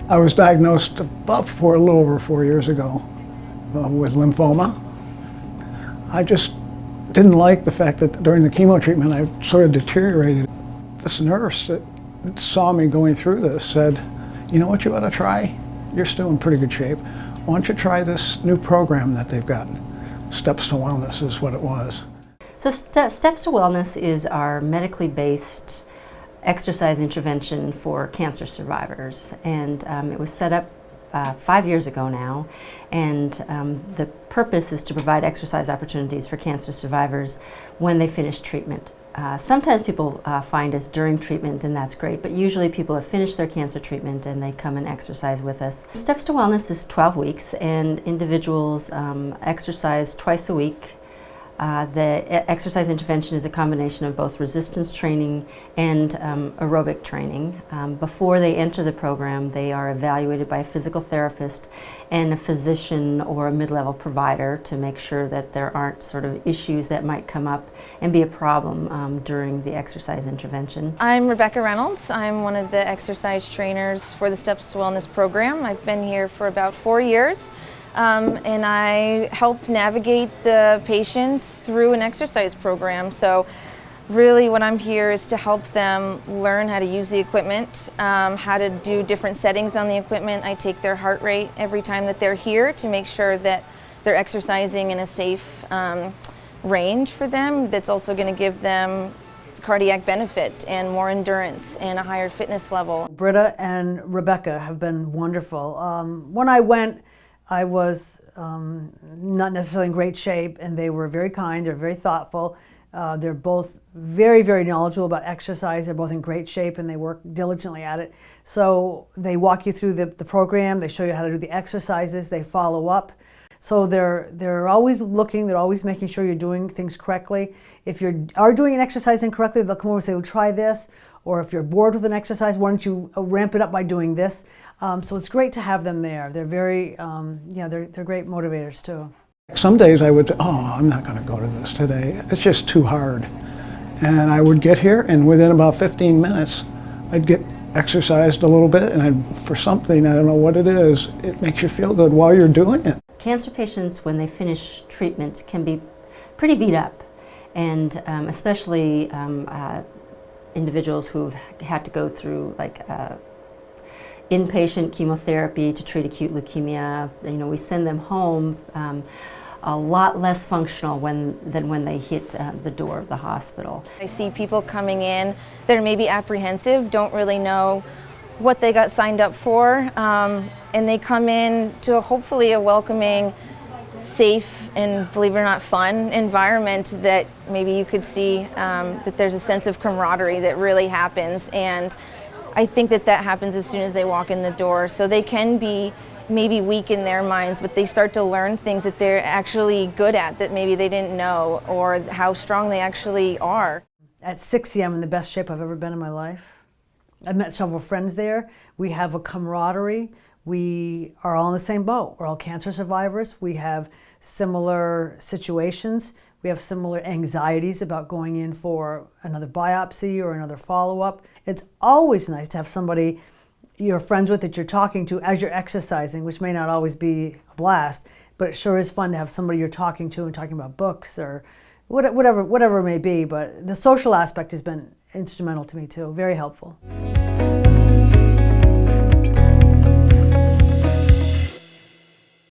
I was diagnosed about a little over 4 years ago with lymphoma. I just didn't like the fact that during the chemo treatment I sort of deteriorated. This nurse that saw me going through this said, "You know what you ought to try? You're still in pretty good shape. Why don't you try this new program that they've got? Steps to Wellness is what it was." So Steps to Wellness is our medically based exercise intervention for cancer survivors, and it was set up 5 years ago now, and the purpose is to provide exercise opportunities for cancer survivors when they finish treatment. Sometimes people find us during treatment, and that's great, but usually people have finished their cancer treatment and they come and exercise with us. Steps to Wellness is 12 weeks, and individuals exercise twice a week. The exercise intervention is a combination of both resistance training and aerobic training. Before they enter the program, they are evaluated by a physical therapist and a physician or a mid-level provider to make sure that there aren't sort of issues that might come up and be a problem during the exercise intervention. I'm Rebecca Reynolds. I'm one of the exercise trainers for the Steps to Wellness program. I've been here for about 4 years. And I help navigate the patients through an exercise program. So really what I'm here is to help them learn how to use the equipment, how to do different settings on the equipment. I take their heart rate every time that they're here to make sure that they're exercising in a safe range for them. That's also going to give them cardiac benefit and more endurance and a higher fitness level. Britta and Rebecca have been wonderful. When I went, I was not necessarily in great shape, and they were very kind, they're very thoughtful. They're both very, very knowledgeable about exercise. They're both in great shape and they work diligently at it. So they walk you through the program, they show you how to do the exercises, they follow up. So they're always looking, they're always making sure you're doing things correctly. If you are doing an exercise incorrectly, they'll come over and say, "Well, try this." Or if you're bored with an exercise, why don't you ramp it up by doing this? So it's great to have them there. They're very, they're great motivators too. Some days I would, I'm not going to go to this today. It's just too hard. And I would get here, and within about 15 minutes, I'd get exercised a little bit, and for something, I don't know what it is, it makes you feel good while you're doing it. Cancer patients, when they finish treatment, can be pretty beat up, and especially individuals who've had to go through like inpatient chemotherapy to treat acute leukemia. We send them home a lot less functional than when they hit the door of the hospital. I see people coming in that are maybe apprehensive, don't really know what they got signed up for, and they come in to hopefully a welcoming, safe, and believe it or not, fun environment that maybe you could see that there's a sense of camaraderie that really happens. And I think that happens as soon as they walk in the door. So they can be maybe weak in their minds, but they start to learn things that they're actually good at that maybe they didn't know, or how strong they actually are. At 60, I'm in the best shape I've ever been in my life. I've met several friends there. We have a camaraderie. We are all in the same boat. We're all cancer survivors. We have similar situations. We have similar anxieties about going in for another biopsy or another follow-up. It's always nice to have somebody you're friends with that you're talking to as you're exercising, which may not always be a blast, but it sure is fun to have somebody you're talking to and talking about books or whatever it may be. But the social aspect has been instrumental to me too, very helpful.